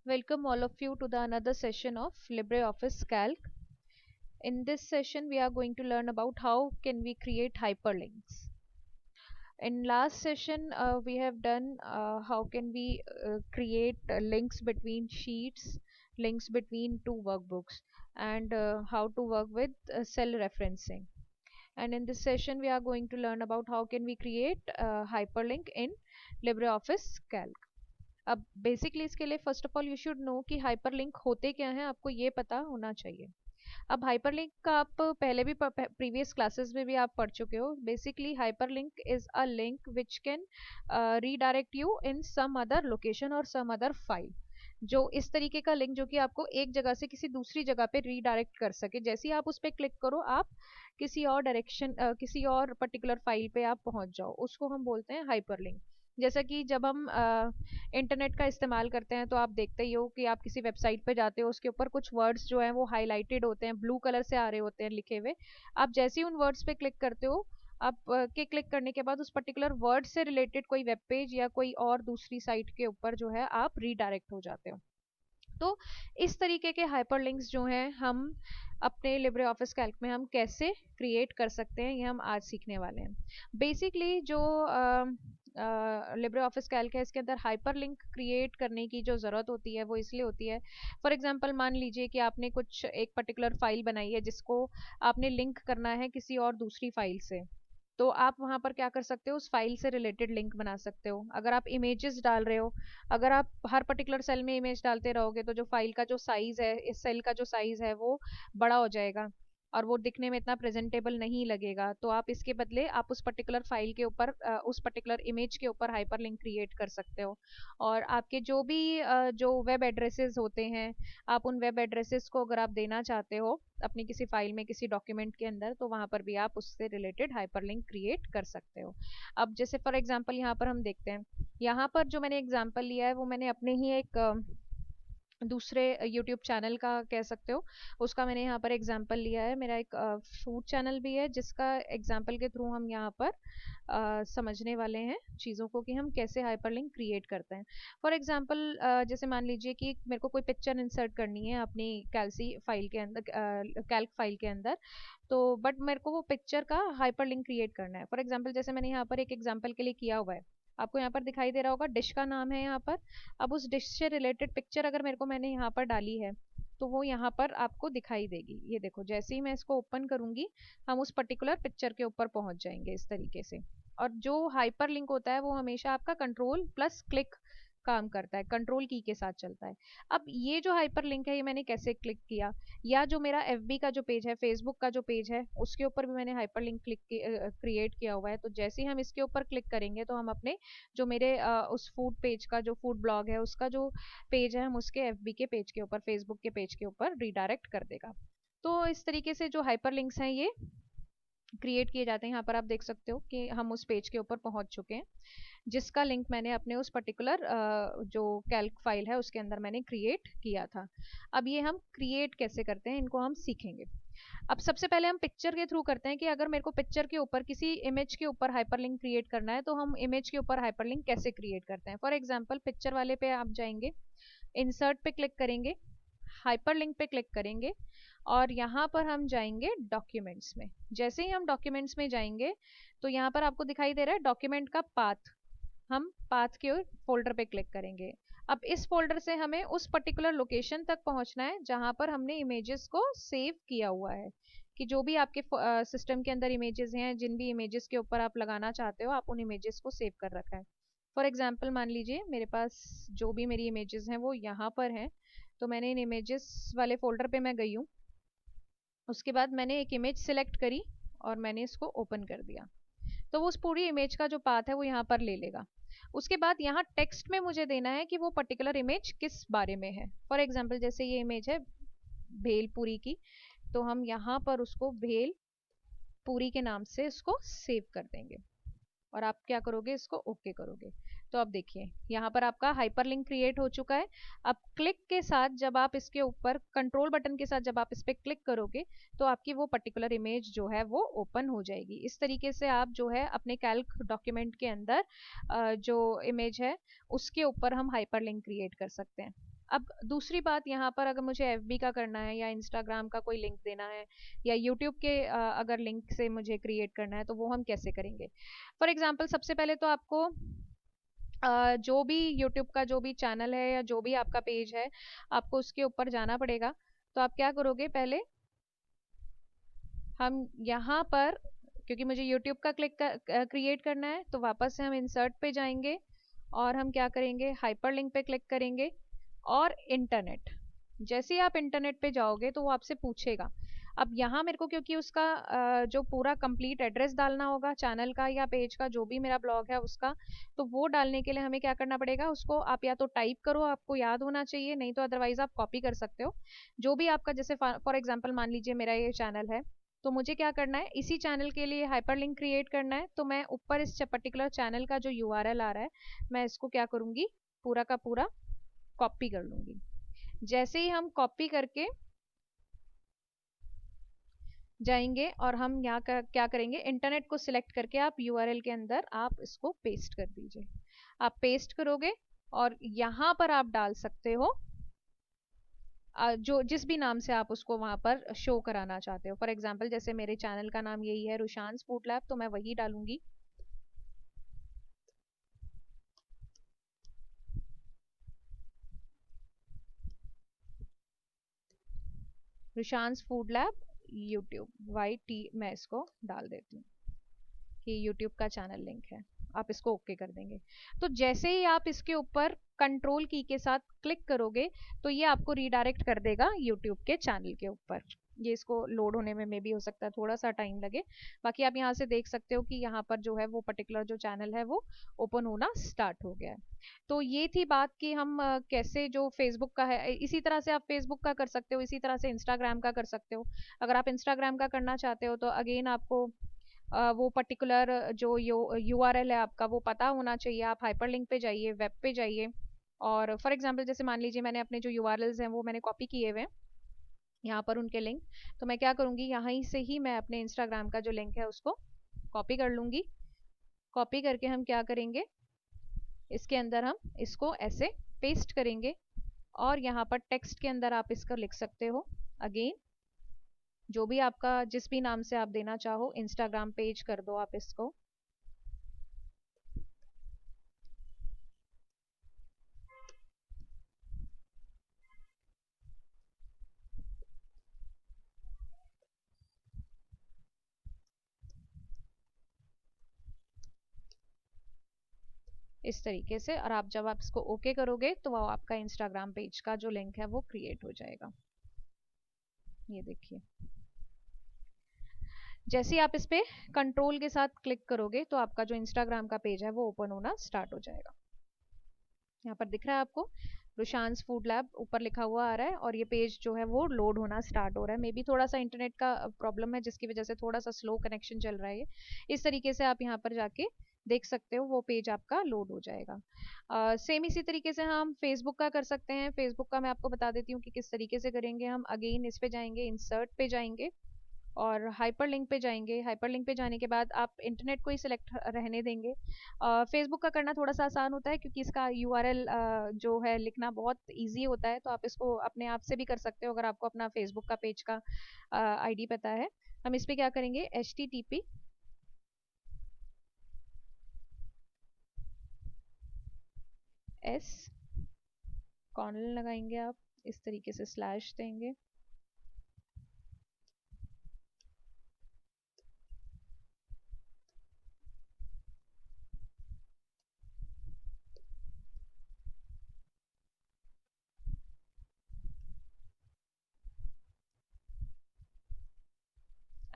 Welcome all of you to the another session of LibreOffice Calc. In this session, we are going to learn about how can we create hyperlinks. In last session, we have done how can we create links between sheets, links between two workbooks, and how to work with cell referencing. And in this session, we are going to learn about how can we create hyperlink in LibreOffice Calc. अब basically इसके लिए first of all you should know कि hyperlink होते क्या हैं, आपको ये पता होना चाहिए। अब हाइपरलिंक का आप पहले भी प्रीवियस क्लासेस में भी आप पढ़ चुके हो। Basically hyperlink is a link which can redirect you in some other location और सम अदर फाइल। जो इस तरीके का लिंक जो कि आपको एक जगह से किसी दूसरी जगह पे रीडायरेक्ट कर सके। जैसे ही आप उस पर क्लिक करो, आप किसी और डायरेक्शन किसी और पर्टिकुलर फाइल पे आप पहुंच जाओ, उसको हम बोलते हैं हाइपरलिंक। जैसा कि जब हम इंटरनेट का इस्तेमाल करते हैं तो आप देखते ही हो कि आप किसी वेबसाइट पे जाते हो, उसके ऊपर कुछ वर्ड्स जो हैं वो हाईलाइटेड होते हैं, ब्लू कलर से आ रहे होते हैं लिखे हुए। आप जैसे ही उन वर्ड्स पे क्लिक करते हो, आप के क्लिक करने के बाद उस पर्टिकुलर वर्ड से रिलेटेड कोई वेब पेज या कोई और दूसरी साइट के ऊपर जो है आप रीडायरेक्ट हो जाते हो। तो इस तरीके के हाइपरलिंक्स जो हैं हम अपने लिब्रे ऑफिस कैल्क में हम कैसे क्रिएट कर सकते हैं, ये हम आज सीखने वाले हैं। बेसिकली जो लिब्रे ऑफिस कैल्क है, इसके अंदर हाइपरलिंक क्रिएट करने की जो ज़रूरत होती है वो इसलिए होती है। फॉर एग्जांपल मान लीजिए कि आपने कुछ एक पर्टिकुलर फाइल बनाई है जिसको आपने लिंक करना है किसी और दूसरी फाइल से। तो आप वहाँ पर क्या कर सकते हो, उस फाइल से रिलेटेड लिंक बना सकते हो। अगर आप इमेजेस डाल रहे हो, अगर आप हर पर्टिकुलर सेल में इमेज डालते रहोगे तो जो फाइल का जो साइज है, इस सेल का जो साइज है वो बड़ा हो जाएगा और वो दिखने में इतना प्रेजेंटेबल नहीं लगेगा। तो आप इसके बदले आप उस पर्टिकुलर फाइल के ऊपर उस पर्टिकुलर इमेज के ऊपर हाइपरलिंक क्रिएट कर सकते हो। और आपके जो भी जो वेब एड्रेसेस होते हैं, आप उन वेब एड्रेसेस को अगर आप देना चाहते हो अपनी किसी फाइल में किसी डॉक्यूमेंट के अंदर, तो वहां पर भी आप उससे रिलेटेड हाइपरलिंक क्रिएट कर सकते हो। अब जैसे फॉर एग्जांपल यहाँ पर हम देखते हैं, यहाँ पर जो मैंने एग्जांपल लिया है वो मैंने अपने ही एक दूसरे यूट्यूब चैनल का कह सकते हो, उसका मैंने यहाँ पर एग्जांपल लिया है। मेरा एक फूड चैनल भी है जिसका एग्जांपल के थ्रू हम यहाँ पर समझने वाले हैं चीज़ों को कि हम कैसे हाइपरलिंक क्रिएट करते हैं। फॉर एग्जांपल जैसे मान लीजिए कि मेरे को कोई पिक्चर इंसर्ट करनी है अपनी कैल्सी फाइल के अंदर, कैल्क फाइल के अंदर। तो बट मेरे को वो पिक्चर का हाइपरलिंक क्रिएट करना है। फॉर एग्जांपल जैसे मैंने यहाँ पर एक एग्जांपल के लिए किया हुआ है, आपको यहाँ पर दिखाई दे रहा होगा डिश का नाम है यहाँ पर। अब उस डिश से रिलेटेड पिक्चर अगर मेरे को मैंने यहाँ पर डाली है तो वो यहाँ पर आपको दिखाई देगी। ये देखो, जैसे ही मैं इसको ओपन करूंगी हम उस पर्टिकुलर पिक्चर के ऊपर पहुंच जाएंगे इस तरीके से। और जो हाइपर लिंक होता है वो हमेशा आपका कंट्रोल प्लस क्लिक काम करता है, कंट्रोल की के साथ चलता है। अब ये जो हाइपर लिंक है ये मैंने कैसे क्लिक किया, या जो मेरा एफबी का जो पेज है, फेसबुक का जो पेज है, उसके ऊपर भी मैंने हाइपर लिंक क्रिएट किया हुआ है। तो जैसे ही हम इसके ऊपर क्लिक करेंगे तो हम अपने जो मेरे उस फूड पेज का जो फूड ब्लॉग है उसका जो पेज है, हम उसके एफबी के पेज के ऊपर, फेसबुक के पेज के ऊपर रिडायरेक्ट कर देगा। तो इस तरीके से जो हाइपर लिंक्स हैं ये क्रिएट किए जाते हैं। यहाँ पर आप देख सकते हो कि हम उस पेज के ऊपर पहुंच चुके हैं जिसका लिंक मैंने अपने उस पर्टिकुलर जो कैल्क फाइल है उसके अंदर मैंने क्रिएट किया था। अब ये हम क्रिएट कैसे करते हैं इनको हम सीखेंगे। अब सबसे पहले हम पिक्चर के थ्रू करते हैं कि अगर मेरे को पिक्चर के ऊपर किसी इमेज के ऊपर हाइपरलिंक क्रिएट करना है तो हम इमेज के ऊपर हाइपरलिंक कैसे क्रिएट करते हैं। फॉर एग्जांपल पिक्चर वाले पे आप जाएंगे, इंसर्ट पे क्लिक करेंगे, हाइपरलिंक पे क्लिक करेंगे और यहाँ पर हम जाएंगे डॉक्यूमेंट्स में। जैसे ही हम डॉक्यूमेंट्स में जाएंगे तो यहाँ पर आपको दिखाई दे रहा है डॉक्यूमेंट का पाथ, हम पाथ के फोल्डर पे क्लिक करेंगे। अब इस फोल्डर से हमें उस पर्टिकुलर लोकेशन तक पहुंचना है जहां पर हमने इमेजेस को सेव किया हुआ है। कि जो भी आपके सिस्टम के अंदर इमेजेस हैं, जिन भी इमेजेस के ऊपर आप लगाना चाहते हो, आप उन इमेजेस को सेव कर रखा है। फॉर एग्जाम्पल मान लीजिए मेरे पास जो भी मेरी इमेजेस हैं वो यहाँ पर हैं, तो मैंने इन इमेजेस वाले फोल्डर पे मैं गई हूँ। उसके बाद मैंने एक इमेज सिलेक्ट करी और मैंने इसको ओपन कर दिया, तो वो उस पूरी इमेज का जो पाथ है वो यहाँ पर ले लेगा। उसके बाद यहाँ टेक्स्ट में मुझे देना है कि वो पर्टिकुलर इमेज किस बारे में है। फॉर एग्जाम्पल जैसे ये इमेज है भेलपुरी की, तो हम यहाँ पर उसको भेल पूरी के नाम से इसको सेव कर देंगे और आप क्या करोगे, इसको ओके करोगे। तो अब देखिए यहाँ पर आपका हाइपरलिंक क्रिएट हो चुका है। अब क्लिक के साथ जब आप इसके ऊपर कंट्रोल बटन के साथ जब आप इस पर क्लिक करोगे तो आपकी वो पर्टिकुलर इमेज जो है वो ओपन हो जाएगी। इस तरीके से आप जो है अपने कैल्क डॉक्यूमेंट के अंदर जो इमेज है उसके ऊपर हम हाइपरलिंक क्रिएट कर सकते हैं। अब दूसरी बात यहाँ पर, अगर मुझे एफबी का करना है या इंस्टाग्राम का कोई लिंक देना है या यूट्यूब के अगर लिंक से मुझे क्रिएट करना है, तो वो हम कैसे करेंगे? फॉर एग्जाम्पल, सबसे पहले तो आपको जो भी यूट्यूब का जो भी चैनल है या जो भी आपका पेज है, आपको उसके ऊपर जाना पड़ेगा। तो आप क्या करोगे, पहले हम यहाँ पर, क्योंकि मुझे यूट्यूब का क्रिएट करना है, तो वापस से हम इंसर्ट पे जाएंगे और हम क्या करेंगे, हाइपरलिंक पे क्लिक करेंगे और इंटरनेट। जैसे ही आप इंटरनेट पे जाओगे तो वो आपसे पूछेगा। अब यहाँ मेरे को क्योंकि उसका जो पूरा कंप्लीट एड्रेस डालना होगा चैनल का या पेज का, जो भी मेरा ब्लॉग है उसका, तो वो डालने के लिए हमें क्या करना पड़ेगा, उसको आप या तो टाइप करो, आपको याद होना चाहिए, नहीं तो अदरवाइज आप कॉपी कर सकते हो। जो भी आपका, जैसे फॉर एग्जाम्पल मान लीजिए मेरा ये चैनल है, तो मुझे क्या करना है, इसी चैनल के लिए हाइपरलिंक क्रिएट करना है। तो मैं ऊपर इस पर्टिकुलर चैनल का जो यूआरएल आ रहा है, मैं इसको क्या करूंगी, पूरा का पूरा कॉपी कर लूंगी। जैसे ही हम कॉपी करके जाएंगे और हम यहाँ क्या करेंगे, इंटरनेट को सिलेक्ट करके आप यूआरएल के अंदर आप इसको पेस्ट कर दीजिए। आप पेस्ट करोगे और यहाँ पर आप डाल सकते हो जो जिस भी नाम से आप उसको वहां पर शो कराना चाहते हो। फॉर एग्जांपल, जैसे मेरे चैनल का नाम यही है, रुशांस फूड लैब, तो मैं वही डालूंगी। Rushan's food lab YouTube, Y T, मैं इसको डाल देती हूँ कि यूट्यूब का चैनल लिंक है। आप इसको ओके कर देंगे। तो जैसे ही आप इसके ऊपर कंट्रोल की के साथ क्लिक करोगे, तो ये आपको रीडायरेक्ट कर देगा यूट्यूब के चैनल के ऊपर। ये इसको लोड होने में भी हो सकता है थोड़ा सा टाइम लगे। बाकी आप यहाँ से देख सकते हो कि यहाँ पर जो है वो पर्टिकुलर जो चैनल है वो ओपन होना स्टार्ट हो गया है। तो ये थी बात कि हम कैसे, जो फेसबुक का है, इसी तरह से आप फेसबुक का कर सकते हो, इसी तरह से इंस्टाग्राम का कर सकते हो। अगर आप इंस्टाग्राम का करना चाहते हो तो अगेन आपको वो पर्टिकुलर जो यूआरएल है आपका वो पता होना चाहिए। आप हाइपरलिंक पे जाइए, वेब पे जाइए, और फॉर एग्जांपल जैसे मान लीजिए मैंने अपने जो यूआरएल्स हैं वो मैंने कॉपी किए हुए हैं यहाँ पर उनके लिंक। तो मैं क्या करूँगी, यहाँ से ही मैं अपने इंस्टाग्राम का जो लिंक है उसको कॉपी कर लूँगी। कॉपी करके हम क्या करेंगे, इसके अंदर हम इसको ऐसे पेस्ट करेंगे और यहाँ पर टेक्स्ट के अंदर आप इसका लिख सकते हो अगेन, जो भी आपका जिस भी नाम से आप देना चाहो, इंस्टाग्राम पेज कर दो आप इसको। इस तरीके से, और आप जब आप इसको ओके करोगे तो वो आपका इंस्टाग्राम पेज का जो लिंक है वो क्रिएट हो जाएगा। ये देखिए, जैसे ही आप इस पे कंट्रोल के साथ क्लिक करोगे तो आपका जो इंस्टाग्राम का पेज है वो ओपन होना स्टार्ट हो जाएगा। यहाँ पर दिख रहा है आपको, रुशांस फूड लैब ऊपर लिखा हुआ आ रहा है, और ये पेज जो है वो लोड होना स्टार्ट हो रहा है। मे बी थोड़ा सा इंटरनेट का प्रॉब्लम है जिसकी वजह से थोड़ा सा स्लो कनेक्शन चल रहा है। इस तरीके से आप यहाँ पर जाके देख सकते हो, वो पेज आपका लोड हो जाएगा। सेम इसी तरीके से हम फेसबुक का कर सकते हैं। फेसबुक का मैं आपको बता देती हूँ कि किस तरीके से करेंगे। हम अगेन इस पे जाएंगे, इंसर्ट पे जाएंगे और हाइपरलिंक पे जाएंगे। हाइपरलिंक पे जाने के बाद आप इंटरनेट को ही सिलेक्ट रहने देंगे। फेसबुक का करना थोड़ा सा आसान होता है क्योंकि इसका यूआरएल जो है लिखना बहुत इजी होता है, तो आप इसको अपने आप से भी कर सकते हो अगर आपको अपना फेसबुक का पेज का आईडी पता है। हम इस पे क्या करेंगे, HTTP S कॉर्नर लगाएंगे, आप इस तरीके से स्लैश देंगे,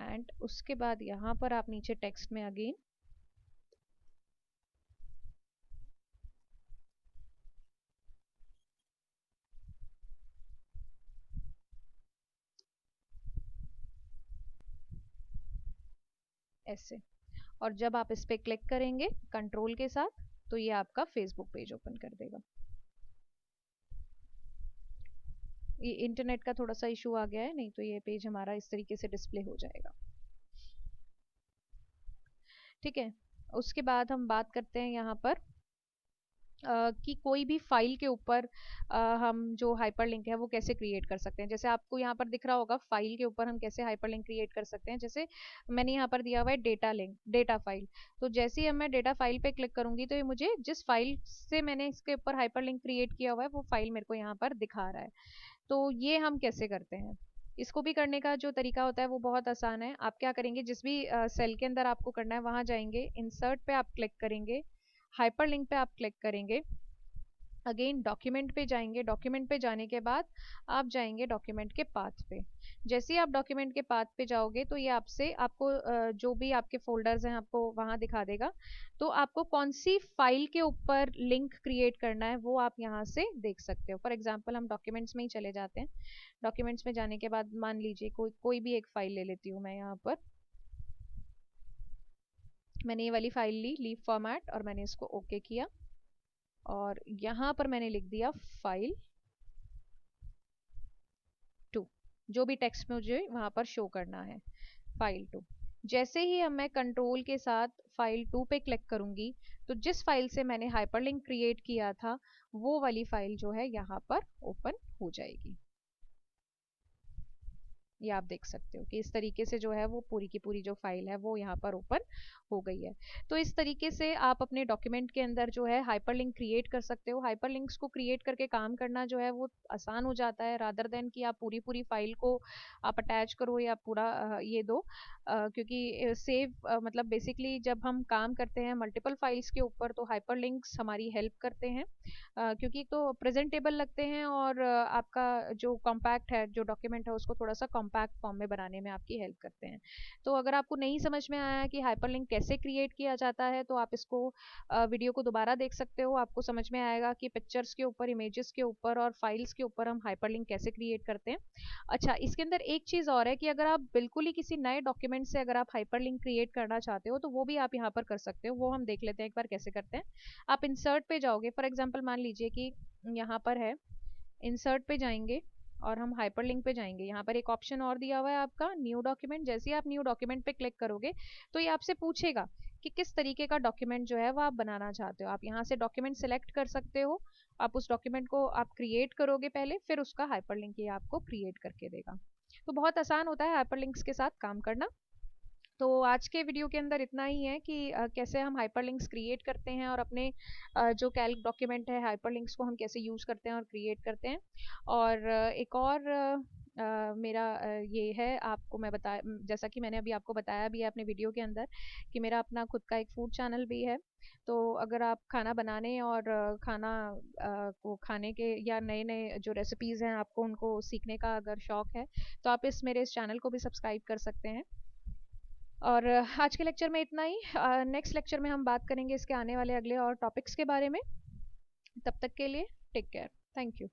एंड उसके बाद यहाँ पर आप नीचे टेक्स्ट में अगेन ऐसे, और जब आप इस पे क्लिक करेंगे कंट्रोल के साथ तो ये आपका फेसबुक पेज ओपन कर देगा। ये इंटरनेट का थोड़ा सा इशू आ गया है, नहीं तो ये पेज हमारा इस तरीके से डिस्प्ले हो जाएगा। ठीक है, उसके बाद हम बात करते हैं यहाँ पर कि कोई भी फाइल के ऊपर हम जो हाइपरलिंक है वो कैसे क्रिएट कर सकते हैं। जैसे आपको यहाँ पर दिख रहा होगा फाइल के ऊपर हम कैसे हाइपरलिंक क्रिएट कर सकते हैं। जैसे मैंने यहाँ पर दिया हुआ है डेटा लिंक, डेटा फाइल। तो जैसे ही अब मैं डेटा फाइल पे क्लिक करूंगी तो ये मुझे जिस फाइल से मैंने इसके ऊपर हाइपरलिंक क्रिएट किया हुआ है वो फाइल मेरे को यहाँ पर दिखा रहा है। तो ये हम कैसे करते हैं, इसको भी करने का जो तरीका होता है वो बहुत आसान है। आप क्या करेंगे, जिस भी सेल के अंदर आपको करना है वहां जाएंगे, इंसर्ट पे आप क्लिक करेंगे, हाइपरलिंक पे आप क्लिक करेंगे, अगेन डॉक्यूमेंट पे जाएंगे, डॉक्यूमेंट पे जाने के बाद आप जाएंगे डॉक्यूमेंट के पाथ पे। जैसे ही आप डॉक्यूमेंट के पाथ पे जाओगे तो ये आपसे आपको जो भी आपके फोल्डर्स हैं आपको वहां दिखा देगा। तो आपको कौन सी फाइल के ऊपर लिंक क्रिएट करना है वो आप यहाँ से देख सकते हो। फॉर एग्जांपल हम डॉक्यूमेंट्स में ही चले जाते हैं। डॉक्यूमेंट्स में जाने के बाद मान लीजिए कोई कोई भी एक फाइल ले लेती हूँ मैं। यहाँ पर मैंने ये वाली फाइल ली, लीव फॉर्मेट, और मैंने इसको ओके किया और यहाँ पर मैंने लिख दिया फाइल 2, जो भी टेक्स्ट मुझे वहां पर शो करना है, फाइल 2। जैसे ही अब मैं कंट्रोल के साथ फाइल 2 पे क्लिक करूंगी तो जिस फाइल से मैंने हाइपरलिंक क्रिएट किया था वो वाली फाइल जो है यहाँ पर ओपन हो जाएगी। ये आप देख सकते हो कि इस तरीके से जो है वो पूरी की पूरी जो फाइल है वो यहाँ पर ओपन हो गई है। तो इस तरीके से आप अपने डॉक्यूमेंट के अंदर जो है हाइपरलिंक क्रिएट कर सकते हो। हाइपरलिंक्स को क्रिएट करके काम करना जो है वो आसान हो जाता है, रादर देन कि आप पूरी पूरी फाइल को आप अटैच करो या पूरा ये दो। क्योंकि सेव मतलब बेसिकली जब हम काम करते हैं मल्टीपल फाइल्स के ऊपर तो हाइपरलिंक्स हमारी हेल्प करते हैं। क्योंकि एक तो प्रेजेंटेबल लगते हैं और आपका जो कॉम्पैक्ट है, जो डॉक्यूमेंट है उसको थोड़ा सा कॉम्पैक्ट फॉर्म में बनाने में आपकी हेल्प करते हैं। तो अगर आपको नहीं समझ में आया कि हाइपरलिंक कैसे क्रिएट किया जाता है तो आप इसको वीडियो को दोबारा देख सकते हो। आपको समझ में आएगा कि पिक्चर्स के ऊपर, इमेजेस के ऊपर और फाइल्स के ऊपर हम हाइपरलिंक कैसे क्रिएट करते हैं। अच्छा, इसके अंदर एक चीज और है कि अगर आप बिल्कुल ही किसी नए डॉक्यूमेंट से अगर आप हाइपरलिंक क्रिएट करना चाहते हो तो वो भी आप यहाँ पर कर सकते हो। वो हम देख लेते हैं एक बार कैसे करते हैं। आप इंसर्ट पे जाओगे, फॉर एग्जांपल मान लीजिए कि यहाँ पर है, इंसर्ट पे जाएंगे और हम हाइपरलिंक पे जाएंगे। यहाँ पर एक ऑप्शन और दिया हुआ है आपका न्यू डॉक्यूमेंट। जैसे ही आप न्यू डॉक्यूमेंट पे क्लिक करोगे तो ये आपसे पूछेगा कि किस तरीके का डॉक्यूमेंट जो है वो आप बनाना चाहते हो। आप यहाँ से डॉक्यूमेंट सेलेक्ट कर सकते हो। आप उस डॉक्यूमेंट को आप क्रिएट करोगे पहले, फिर उसका हाइपरलिंक ये आपको क्रिएट करके देगा। तो बहुत आसान होता है हाइपरलिंक्स के साथ काम करना। तो आज के वीडियो के अंदर इतना ही है कि कैसे हम हाइपरलिंक्स क्रिएट करते हैं और अपने जो कैल्क डॉक्यूमेंट है हाइपरलिंक्स को हम कैसे यूज़ करते हैं और क्रिएट करते हैं। और एक और मेरा ये है, आपको मैं बता, जैसा कि मैंने अभी आपको बताया भी है अपने वीडियो के अंदर कि मेरा अपना खुद का एक फूड चैनल भी है। तो अगर आप खाना बनाने और खाना को खाने के या नए नए जो रेसिपीज़ हैं आपको उनको सीखने का अगर शौक है तो आप मेरे इस चैनल को भी सब्सक्राइब कर सकते हैं। और आज के लेक्चर में इतना ही। नेक्स्ट लेक्चर में हम बात करेंगे इसके आने वाले अगले और टॉपिक्स के बारे में। तब तक के लिए टेक केयर, थैंक यू।